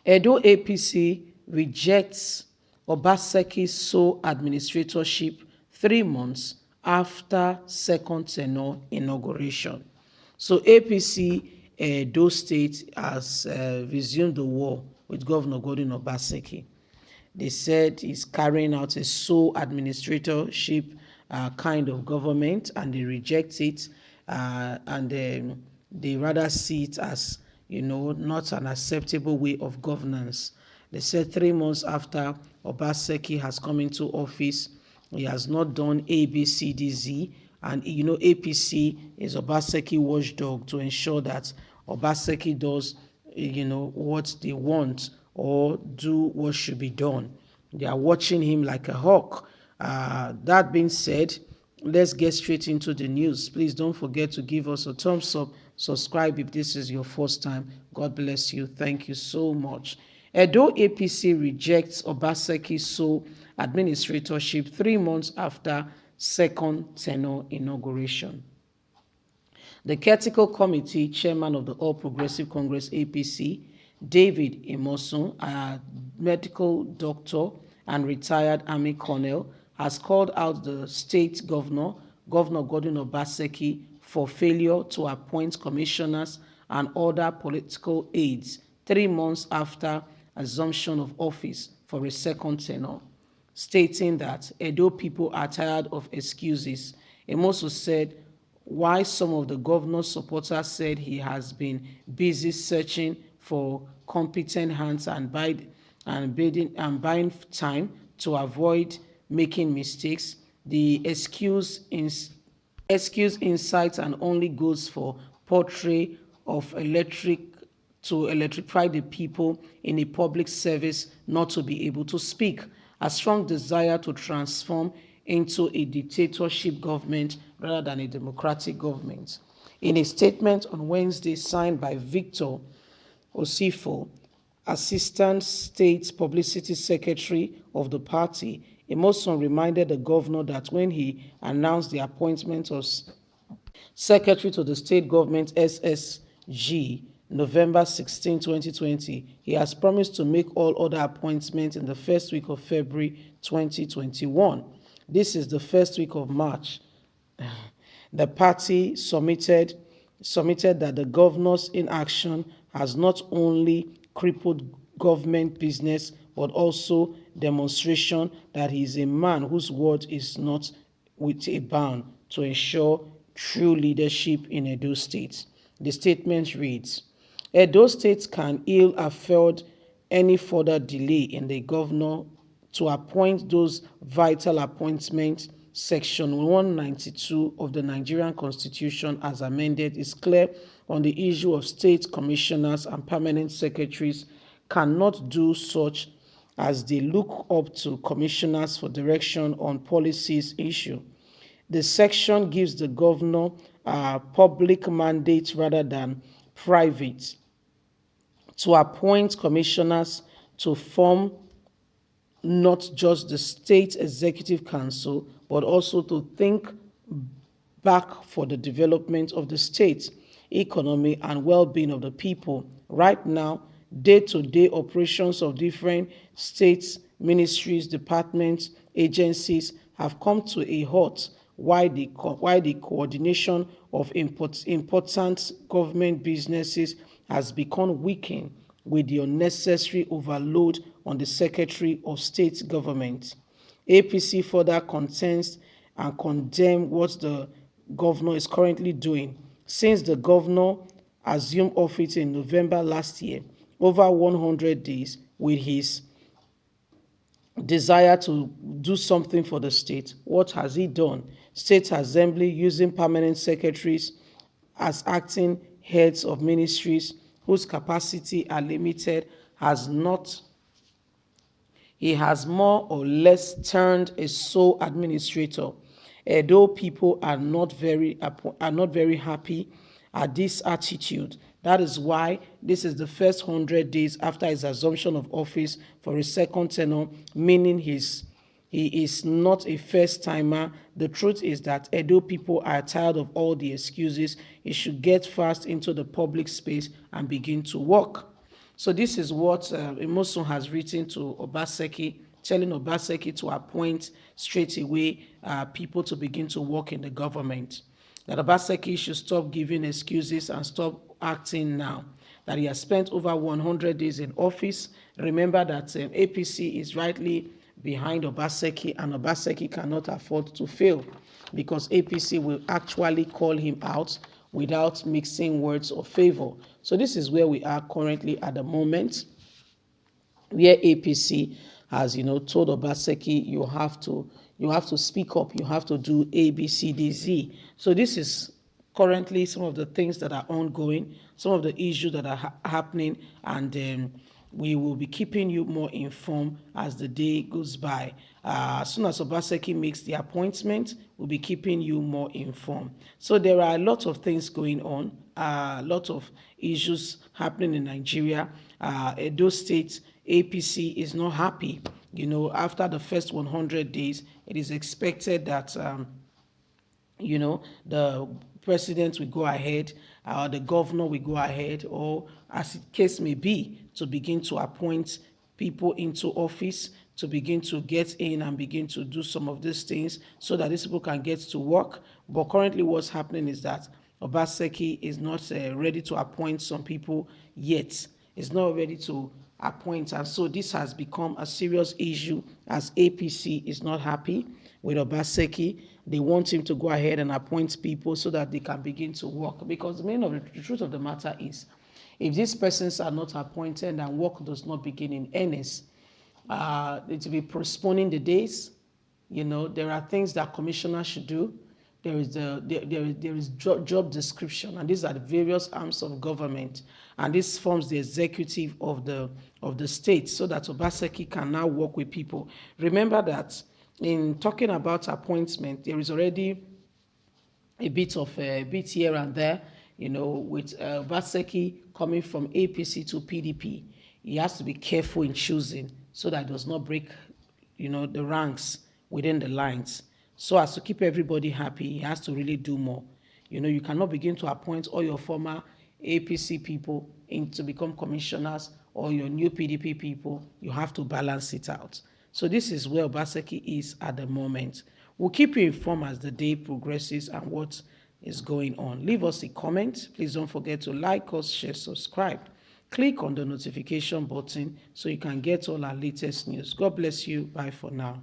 Edo APC rejects Obaseki's sole administratorship 3 months after second tenure inauguration. So APC Edo State has resumed the war with Governor Godwin Obaseki. They said he's carrying out a sole administratorship kind of government, and they reject it, and they rather see it as, not an acceptable way of governance. They said 3 months after Obaseki has come into office, he has not done A, B, C, D, Z. And APC is Obaseki watchdog to ensure that Obaseki does, what they want or do what should be done. They are watching him like a hawk. That being said, let's get straight into the news. Please don't forget to give us a thumbs up, subscribe if this is your first time. God bless you. Thank you so much. Edo APC rejects Obaseki's sole administratorship 3 months after second tenure inauguration. The Critical Committee chairman of the All Progressive Congress APC, David Emosun, a medical doctor and retired Army colonel, has called out the state governor, Governor Godwin Obaseki, for failure to appoint commissioners and other political aides 3 months after assumption of office for a second tenure, stating that Edo people are tired of excuses. Emoso said why some of the governor's supporters said he has been busy searching for competent hands and buying time to avoid making mistakes. The excuse insights and only goes for portray of to electrify the people in a public service not to be able to speak, a strong desire to transform into a dictatorship government rather than a democratic government. In a statement on Wednesday signed by Victor Osifo, Assistant State Publicity Secretary of the party, Emoson reminded the governor that when he announced the appointment of Secretary to the State Government SSG November 16, 2020, he has promised to make all other appointments in the first week of February 2021. This is the first week of March. The party submitted that the governor's inaction has not only crippled government business but also demonstration that he is a man whose word is not with a bound to ensure true leadership in Edo State. The statement reads, Edo State can ill afford any further delay in the governor to appoint those vital appointments. Section 192 of the Nigerian Constitution as amended is clear on the issue of state commissioners and permanent secretaries cannot do such as they look up to commissioners for direction on policies issue. The section gives the governor a public mandate rather than private to appoint commissioners to form not just the state executive council, but also to think back for the development of the state, economy, and well-being of the people. Right now, day-to-day operations of different states, ministries, departments, agencies have come to a halt while the coordination of important government businesses has become weakened with the unnecessary overload on the Secretary of State government. APC further contends and condemns what the governor is currently doing. Since the governor assumed office in November last year, over 100 days, with his desire to do something for the state, what has he done? State Assembly using permanent secretaries as acting heads of ministries whose capacity are limited he has more or less turned a sole administrator. Although people are not very happy at this attitude. That is why this is the first 100 days after his assumption of office for a second tenure, meaning he is not a first timer. The truth is that Edo people are tired of all the excuses. He should get fast into the public space and begin to work. So this is what Emosun has written to Obaseki, telling Obaseki to appoint straight away people to begin to work in the government. That Obaseki should stop giving excuses and stop acting now. That he has spent over 100 days in office. Remember that APC is rightly behind Obaseki, and Obaseki cannot afford to fail because APC will actually call him out without mixing words of favor. So this is where we are currently at the moment, where APC has, told Obaseki, you have to speak up, you have to do A, B, C, D, Z. So this is currently some of the things that are ongoing, some of the issues that are happening, and we will be keeping you more informed as the day goes by. As soon as Obaseki makes the appointment, we'll be keeping you more informed. So there are a lot of things going on, a lot of issues happening in Nigeria. Edo State APC is not happy. After the first 100 days, it is expected that the president will go ahead, or the governor will go ahead, or as the case may be, to begin to appoint people into office, to begin to get in and begin to do some of these things so that these people can get to work. But currently what's happening is that Obaseki is not ready to appoint some people yet. Is not ready to appoint, and so this has become a serious issue as APC is not happy with Obaseki. They want him to go ahead and appoint people so that they can begin to work, because the truth of the matter is, if these persons are not appointed and work does not begin in earnest, it will be postponing the days. There are things that commissioners should do. There is job description, and these are the various arms of government, and this forms the executive of the state, so that Obaseki can now work with people. Remember that in talking about appointment, there is already a bit here and there, with Obaseki coming from APC to PDP. He has to be careful in choosing so that it does not break, the ranks within the lines. So as to keep everybody happy, he has to really do more. You cannot begin to appoint all your former APC people to become commissioners, or your new PDP people. You have to balance it out. So this is where Obaseki is at the moment. We'll keep you informed as the day progresses and what is going on. Leave us a comment. Please don't forget to like us, share, subscribe. Click on the notification button so you can get all our latest news. God bless you. Bye for now.